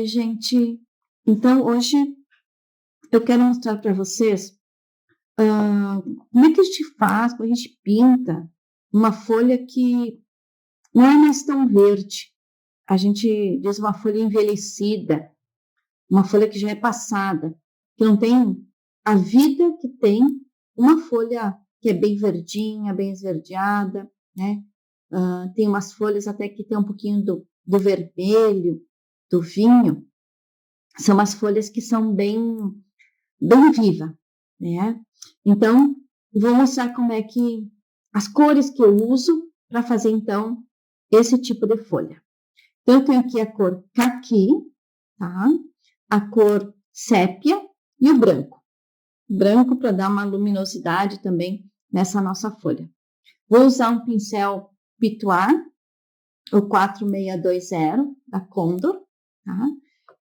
Oi, gente. Então, hoje eu quero mostrar para vocês como é que a gente faz, como a gente pinta uma folha que não é mais tão verde. A gente diz uma folha envelhecida, uma folha que já é passada, que não tem a vida que tem uma folha que é bem verdinha, bem esverdeada, né? Tem umas folhas até que tem um pouquinho do vermelho, do vinho. São umas folhas que são bem viva, né? Então, vou mostrar como é que as cores que eu uso para fazer, então, esse tipo de folha. Então, eu tenho aqui a cor caqui, tá? A cor sépia e o branco. Branco para dar uma luminosidade também nessa nossa folha. Vou usar um pincel Pituar, o 4620 da Condor, tá?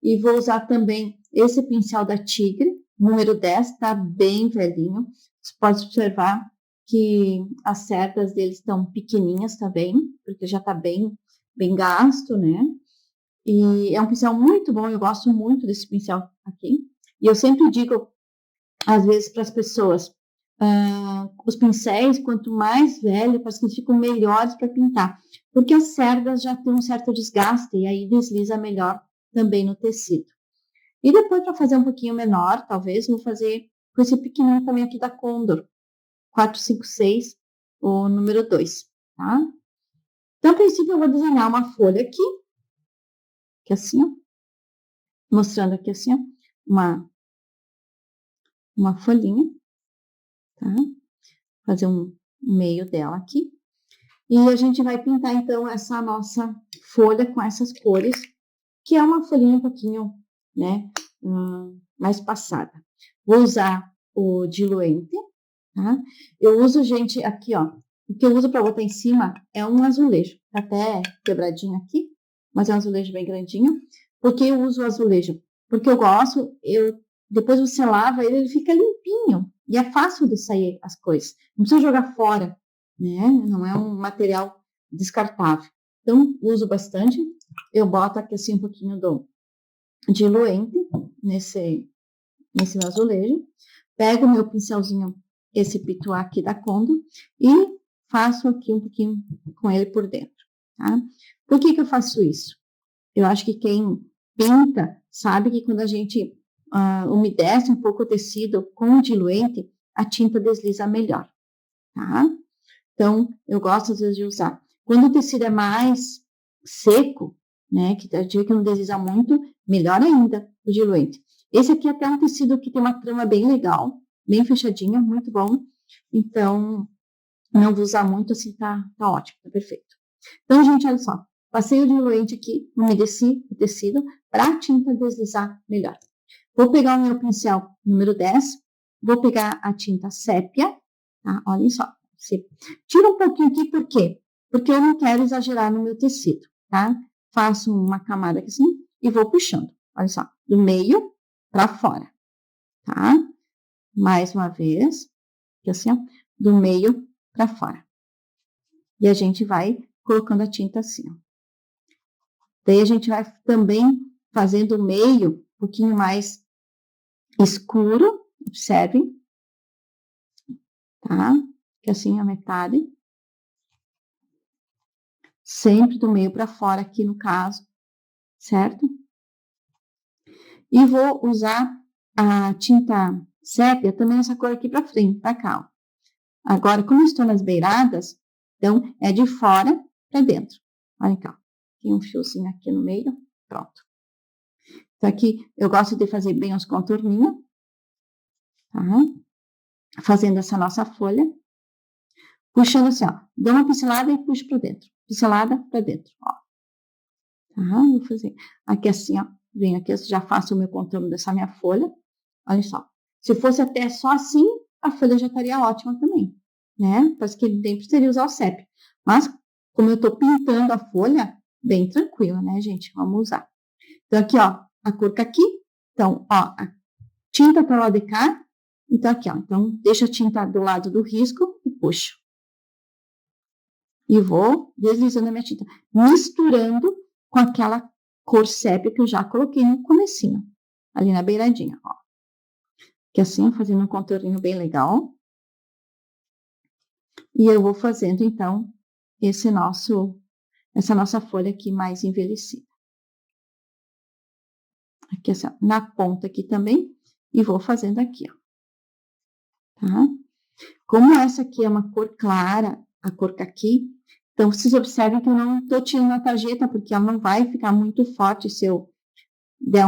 E vou usar também esse pincel da Tigre, número 10, tá bem velhinho. Você pode observar que as cerdas dele estão pequenininhas também, porque já tá bem gasto, né? E é um pincel muito bom, eu gosto muito desse pincel aqui. E eu sempre digo, às vezes, para as pessoas, os pincéis, quanto mais velho, parece que eles ficam melhores para pintar, porque as cerdas já têm um certo desgaste e aí desliza melhor também no tecido. E depois, para fazer um pouquinho menor, talvez, vou fazer com esse pequenininho também aqui da Condor, 456, o número 2, tá? Então, a princípio, eu vou desenhar uma folha aqui, que é assim, ó, mostrando aqui assim, ó, uma folhinha, tá? Fazer um meio dela aqui. E a gente vai pintar, então, essa nossa folha com essas cores, que é uma folhinha um pouquinho, né, mais passada. Vou usar o diluente, tá? Eu uso, gente, aqui, ó, o que eu uso para botar em cima é um azulejo, tá até quebradinho aqui, mas é um azulejo bem grandinho. Por que eu uso o azulejo? Porque eu gosto, depois você lava ele fica limpinho, e é fácil de sair as coisas. Não precisa jogar fora, né? Não é um material descartável. Então, uso bastante. Eu boto aqui assim um pouquinho do diluente nesse azulejo. Pego o meu pincelzinho, esse pituá aqui da Condor, e faço aqui um pouquinho com ele por dentro, tá? Por que eu faço isso? Eu acho que quem pinta sabe que quando a gente umedece um pouco o tecido com o diluente, a tinta desliza melhor, tá? Então, eu gosto às vezes de usar. Quando o tecido é mais seco, né, que a gente não desliza muito, melhor ainda o diluente. Esse aqui é até um tecido que tem uma trama bem legal, bem fechadinha, muito bom. Então, não vou usar muito, assim, tá ótimo, tá perfeito. Então, gente, olha só. Passei o diluente aqui, umedeci o tecido para a tinta deslizar melhor. Vou pegar o meu pincel número 10, vou pegar a tinta sépia, tá? Olhem só. Tira um pouquinho aqui, por quê? Porque eu não quero exagerar no meu tecido, tá? Faço uma camada aqui assim e vou puxando. Olha só, do meio para fora, tá? Mais uma vez, aqui assim, ó, do meio para fora. E a gente vai colocando a tinta assim, ó. Daí a gente vai também fazendo o meio um pouquinho mais escuro, observem, tá? Que assim a metade. Sempre do meio para fora aqui no caso, certo? E vou usar a tinta sépia também essa cor aqui para frente, para cá, ó. Agora, como eu estou nas beiradas, então é de fora para dentro. Olha cá, tem um fiozinho aqui no meio, pronto. Então aqui eu gosto de fazer bem os contorninhos, tá? Fazendo essa nossa folha. Puxando assim, ó. Dou uma pincelada e puxo para dentro. Pincelada para dentro, ó. Tá? Vou fazer aqui assim, ó. Venho aqui, eu já faço o meu contorno dessa minha folha. Olha só. Se fosse até só assim, a folha já estaria ótima também, né? Parece que nem precisaria usar o CEP. Mas, como eu tô pintando a folha, bem tranquila, né, gente? Vamos usar. Então, aqui, ó, a cor caqui. Então, ó, a tinta para lá de cá. Então, aqui, ó. Então, deixa a tinta do lado do risco e puxo. E vou deslizando a minha tinta, misturando com aquela cor sépia que eu já coloquei no comecinho, ali na beiradinha, ó. Que assim, fazendo um contorninho bem legal. E eu vou fazendo, então, essa nossa folha aqui mais envelhecida. Aqui, assim, ó, na ponta aqui também, e vou fazendo aqui, ó. Tá? Como essa aqui é uma cor clara, a cor caqui, então vocês observem que eu não tô tirando a tarjeta, porque ela não vai ficar muito forte se eu der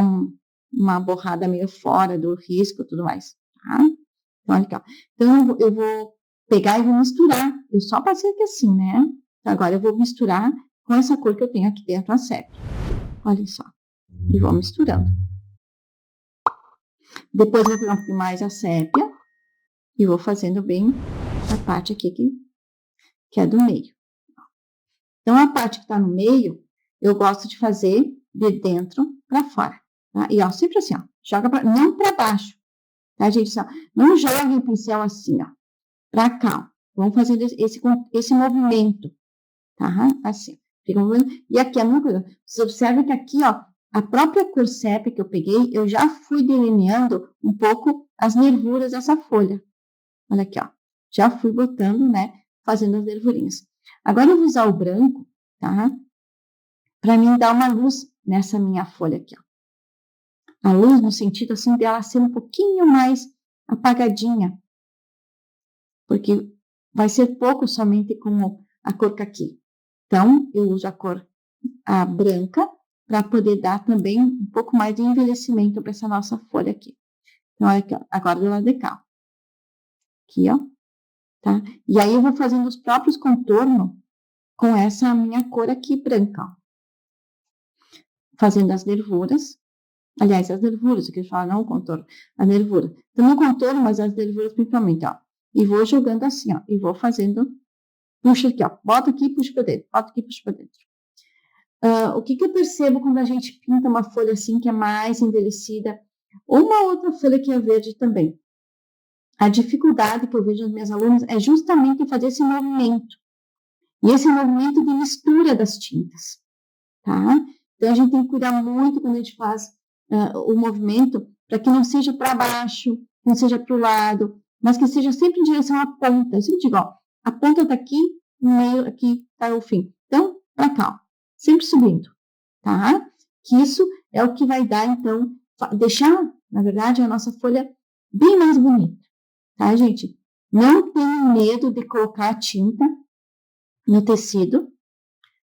uma borrada meio fora do risco e tudo mais, tá? Então, olha aqui, ó. Então, eu vou pegar e vou misturar. Eu só passei aqui assim, né? Então, agora eu vou misturar com essa cor que eu tenho aqui dentro, a sépia. Olha só. E vou misturando. Depois eu vou pegar um pouquinho mais a sépia e vou fazendo bem a parte aqui que é do meio. Então, a parte que tá no meio, eu gosto de fazer de dentro para fora, tá? E, ó, sempre assim, ó. Joga não para baixo, tá, gente? Só, não joga o pincel assim, ó. Para cá, ó. Vamos fazer esse movimento, tá? Assim. E aqui a mesma coisa. Você observa que aqui, ó, a própria cor sépia que eu peguei, eu já fui delineando um pouco as nervuras dessa folha. Olha aqui, ó. Já fui botando, né? Fazendo as nervurinhas. Agora eu vou usar o branco, tá? Para mim dar uma luz nessa minha folha aqui, ó. A luz no sentido, assim, dela ser um pouquinho mais apagadinha. Porque vai ser pouco somente com a cor caqui. Então, eu uso a branca para poder dar também um pouco mais de envelhecimento para essa nossa folha aqui. Então, olha aqui, ó, agora do lado de cá. Aqui, ó. Tá? E aí, eu vou fazendo os próprios contornos com essa minha cor aqui branca, ó. Fazendo as nervuras. Aliás, as nervuras, eu queria falar, não o contorno, a nervura. Então, no contorno, mas as nervuras principalmente, ó. E vou jogando assim, ó. E vou fazendo, puxa aqui, ó. Bota aqui e puxa para dentro. Bota aqui e puxa para dentro. O que eu percebo quando a gente pinta uma folha assim, que é mais envelhecida, ou uma outra folha que é verde também? A dificuldade que eu vejo nas minhas alunas é justamente fazer esse movimento. E esse movimento de mistura das tintas, tá? Então, a gente tem que cuidar muito quando a gente faz o movimento, para que não seja para baixo, não seja para o lado, mas que seja sempre em direção à ponta. Eu sempre digo, ó, a ponta está aqui, no meio, aqui está o fim. Então, para cá, ó, sempre subindo, tá? Que isso é o que vai dar, então, deixar, na verdade, a nossa folha bem mais bonita, tá, gente? Não tenham medo de colocar a tinta no tecido,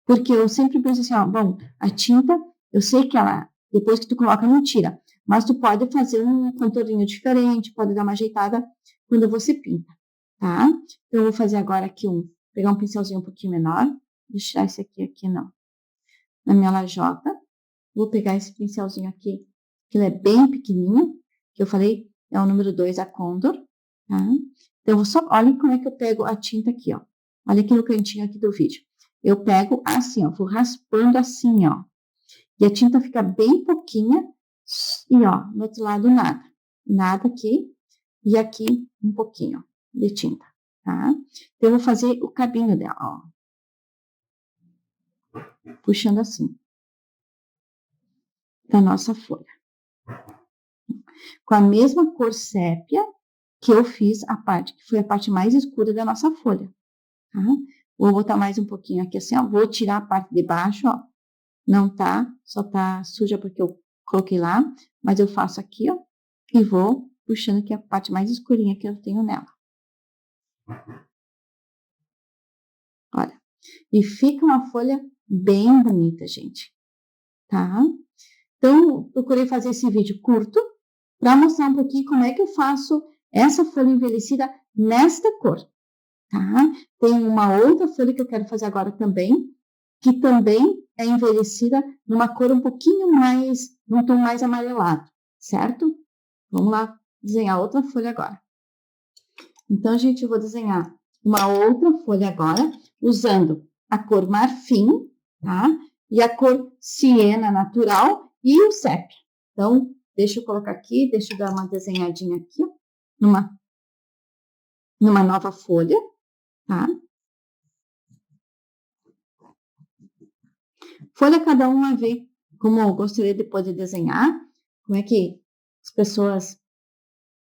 porque eu sempre penso assim, ó, bom, a tinta, eu sei que ela, depois que tu coloca, não tira, mas tu pode fazer um contorninho diferente, pode dar uma ajeitada quando você pinta, tá? Então, eu vou fazer agora aqui pegar um pincelzinho um pouquinho menor, deixa eu tirar esse aqui na minha lajota, vou pegar esse pincelzinho aqui, que ele é bem pequenininho, que eu falei, é o número 2, a Condor, tá? Então, eu vou só, olha como é que eu pego a tinta aqui, ó. Olha aqui no cantinho aqui do vídeo. Eu pego assim, ó, vou raspando assim, ó. E a tinta fica bem pouquinha, e ó, no outro lado nada. Nada aqui, e aqui um pouquinho de tinta, tá? Então, eu vou fazer o cabinho dela, ó. Puxando assim. Da nossa folha. Com a mesma cor sépia que eu fiz a parte, que foi a parte mais escura da nossa folha, tá? Vou botar mais um pouquinho aqui assim, ó. Vou tirar a parte de baixo, ó. Não tá, só tá suja porque eu coloquei lá, mas eu faço aqui, ó. E vou puxando aqui a parte mais escurinha que eu tenho nela. Olha. E fica uma folha bem bonita, gente. Tá? Então, procurei fazer esse vídeo curto para mostrar um pouquinho como é que eu faço essa folha envelhecida nesta cor, tá? Tem uma outra folha que eu quero fazer agora também, que também é envelhecida numa cor um pouquinho mais, num tom mais amarelado, certo? Vamos lá desenhar outra folha agora. Então, gente, eu vou desenhar uma outra folha agora, usando a cor marfim, tá? E a cor siena natural e o sépia. Então, deixa eu colocar aqui, deixa eu dar uma desenhadinha aqui, ó, numa nova folha, tá? Folha cada uma vem como eu gostaria depois de desenhar, como é que as pessoas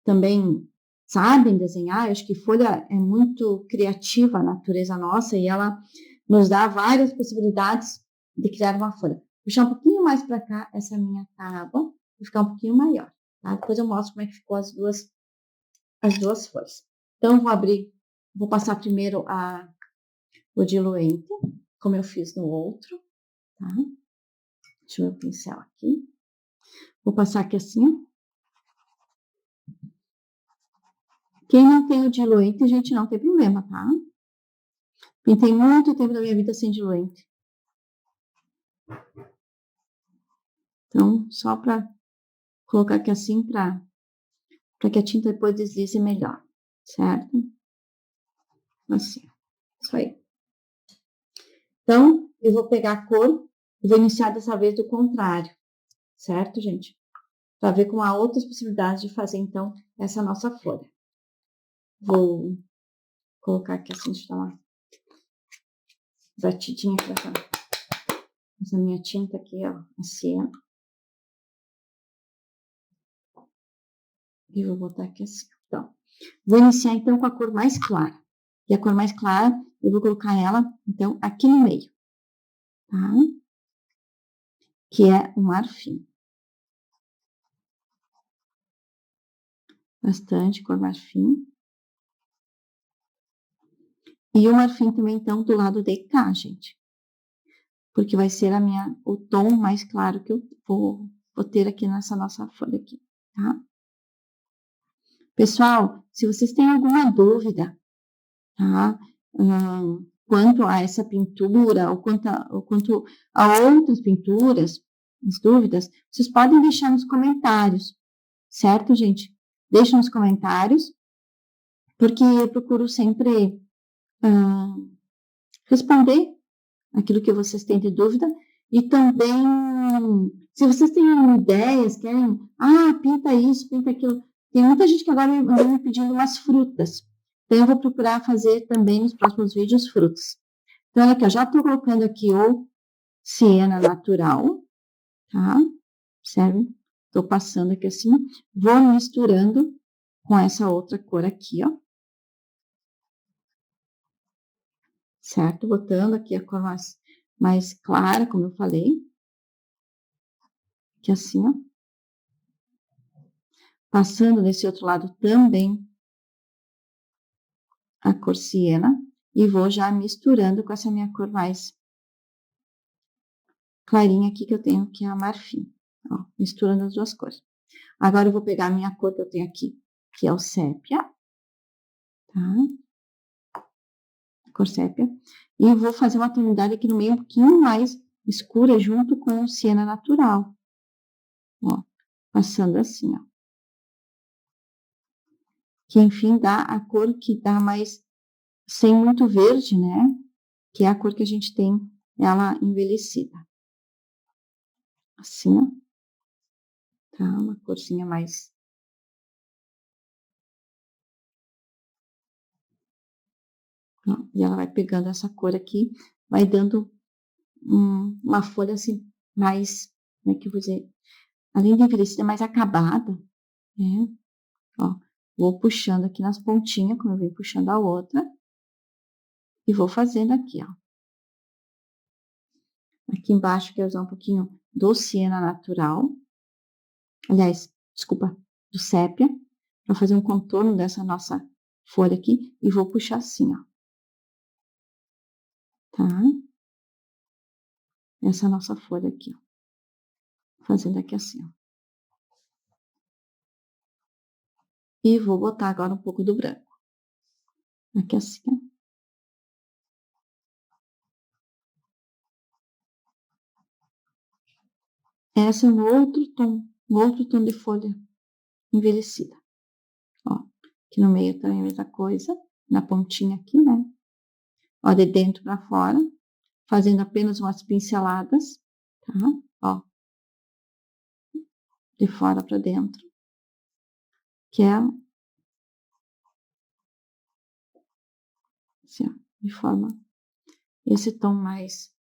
também sabem desenhar, eu acho que folha é muito criativa, a natureza nossa, e ela nos dá várias possibilidades de criar uma folha. Puxar um pouquinho mais para cá essa minha tábua, e ficar um pouquinho maior, tá? Depois eu mostro como é que ficou as duas folhas. Então, vou passar primeiro o diluente, como eu fiz no outro, tá? Deixa eu ver o pincel aqui. Vou passar aqui assim, ó. Quem não tem o diluente, gente, não tem problema, tá? Pintei muito tempo da minha vida sem diluente. Então, só para colocar aqui assim, para que a tinta depois deslize melhor, certo? Assim, isso aí. Então, eu vou pegar a cor e vou iniciar dessa vez do contrário, certo, gente? Para ver como há outras possibilidades de fazer, então, essa nossa folha. Vou colocar aqui assim, deixa eu dar uma batidinha para essa minha tinta aqui, ó, a siena. E vou botar aqui assim. Então, vou iniciar então com a cor mais clara. E a cor mais clara, eu vou colocar ela, então, aqui no meio, tá? Que é o marfim. Bastante cor marfim. E o marfim também, então, do lado de cá, gente. Porque vai ser o tom mais claro que eu vou ter aqui nessa nossa folha aqui, tá? Pessoal, se vocês têm alguma dúvida, tá? Quanto a essa pintura, ou quanto a outras pinturas, as dúvidas, vocês podem deixar nos comentários, certo, gente? Deixa nos comentários, porque eu procuro sempre responder aquilo que vocês têm de dúvida, e também, se vocês têm ideias, querem, pinta isso, pinta aquilo, tem muita gente que agora me pedindo umas frutas, então eu vou procurar fazer também nos próximos vídeos frutas. Então, olha aqui, eu já estou colocando aqui o siena natural, tá? Serve? Estou passando aqui assim, vou misturando com essa outra cor aqui, ó. Certo? Botando aqui a cor mais clara, como eu falei. Que assim, ó. Passando nesse outro lado também a cor siena. E vou já misturando com essa minha cor mais clarinha aqui que eu tenho, que é a marfim. Ó, misturando as duas cores. Agora eu vou pegar a minha cor que eu tenho aqui, que é o sépia. Tá? Cor sépia. E vou fazer uma tonalidade aqui no meio um pouquinho mais escura junto com o siena natural. Ó, passando assim, ó. Que enfim dá a cor que dá mais, sem muito verde, né? Que é a cor que a gente tem ela envelhecida. Assim, ó. Tá? Uma corzinha mais. Ó, e ela vai pegando essa cor aqui, vai dando uma folha assim, mais, como é que eu vou dizer? Além de envelhecida, mais acabada, né? Ó, vou puxando aqui nas pontinhas, como eu venho puxando a outra, e vou fazendo aqui, ó. Aqui embaixo, quero usar um pouquinho do siena natural. Aliás, desculpa, do sépia, para fazer um contorno dessa nossa folha aqui, e vou puxar assim, ó. Tá? Essa nossa folha aqui, ó. Fazendo aqui assim, ó. E vou botar agora um pouco do branco. Aqui assim, ó. Essa é um outro tom de folha envelhecida. Ó, aqui no meio também a mesma coisa, na pontinha aqui, né? Ó, de dentro para fora, fazendo apenas umas pinceladas, tá? Ó, de fora para dentro, que é assim, ó, de forma esse tom mais,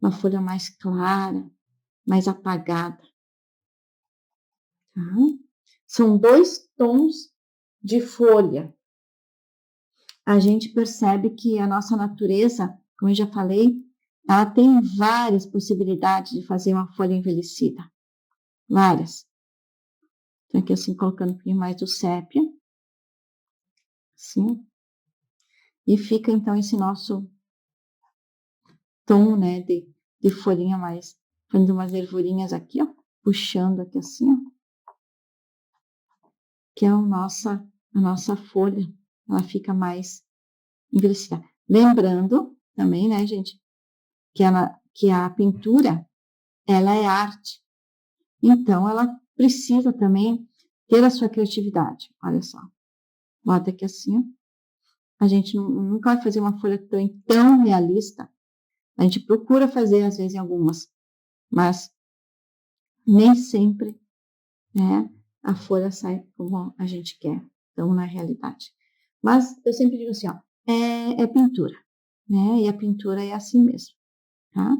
uma folha mais clara, mais apagada. Tá? São 2 tons de folha. A gente percebe que a nossa natureza, como eu já falei, ela tem várias possibilidades de fazer uma folha envelhecida. Várias. Então, aqui assim, colocando um pouquinho mais do sépia. Assim. E fica, então, esse nosso tom, né, de folhinha mais, fazendo umas nervurinhas aqui, ó, puxando aqui assim, ó, que é a nossa folha, ela fica mais envelhecida. Lembrando também, né, gente, que a pintura, ela é arte, então ela precisa também ter a sua criatividade. Olha só, bota aqui assim, ó. A gente nunca vai fazer uma folha tão realista. A gente procura fazer, às vezes, em algumas, mas nem sempre, né, a folha sai como a gente quer, então, na realidade. Mas eu sempre digo assim, ó, é pintura, né? E a pintura é assim mesmo, tá?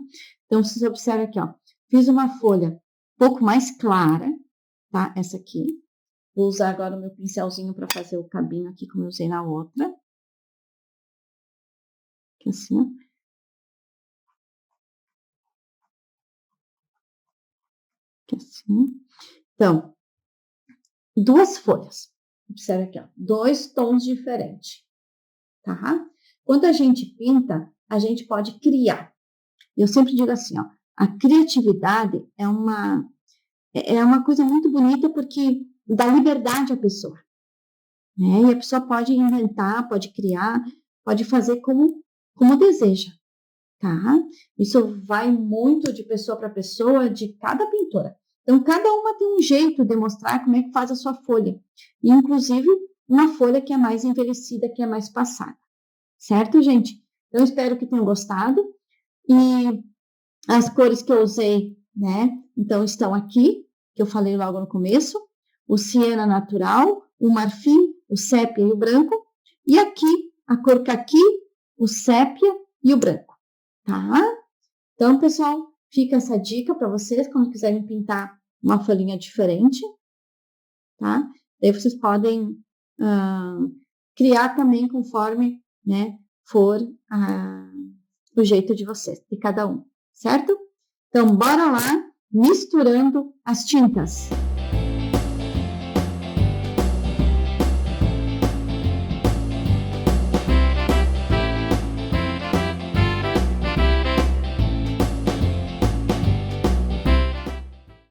Então, vocês observam aqui, ó, fiz uma folha um pouco mais clara, tá? Essa aqui. Vou usar agora o meu pincelzinho para fazer o cabinho aqui, como eu usei na outra. Aqui assim, ó. Aqui assim. Então, 2 folhas. Observa aqui, ó, 2 tons diferentes, tá? Quando a gente pinta, a gente pode criar. Eu sempre digo assim, ó, a criatividade é uma coisa muito bonita porque dá liberdade à pessoa, né? E a pessoa pode inventar, pode criar, pode fazer como deseja, tá? Isso vai muito de pessoa para pessoa, de cada pintora. Então, cada uma tem um jeito de mostrar como é que faz a sua folha. E, inclusive, uma folha que é mais envelhecida, que é mais passada. Certo, gente? Eu espero que tenham gostado. E as cores que eu usei, né? Então, estão aqui, que eu falei logo no começo. O siena natural, o marfim, o sépia e o branco. E aqui, a cor caqui, o sépia e o branco. Tá? Então, pessoal, fica essa dica para vocês quando quiserem pintar uma folhinha diferente, tá? Daí vocês podem criar também conforme, né, for o jeito de vocês, de cada um, certo? Então, bora lá, misturando as tintas.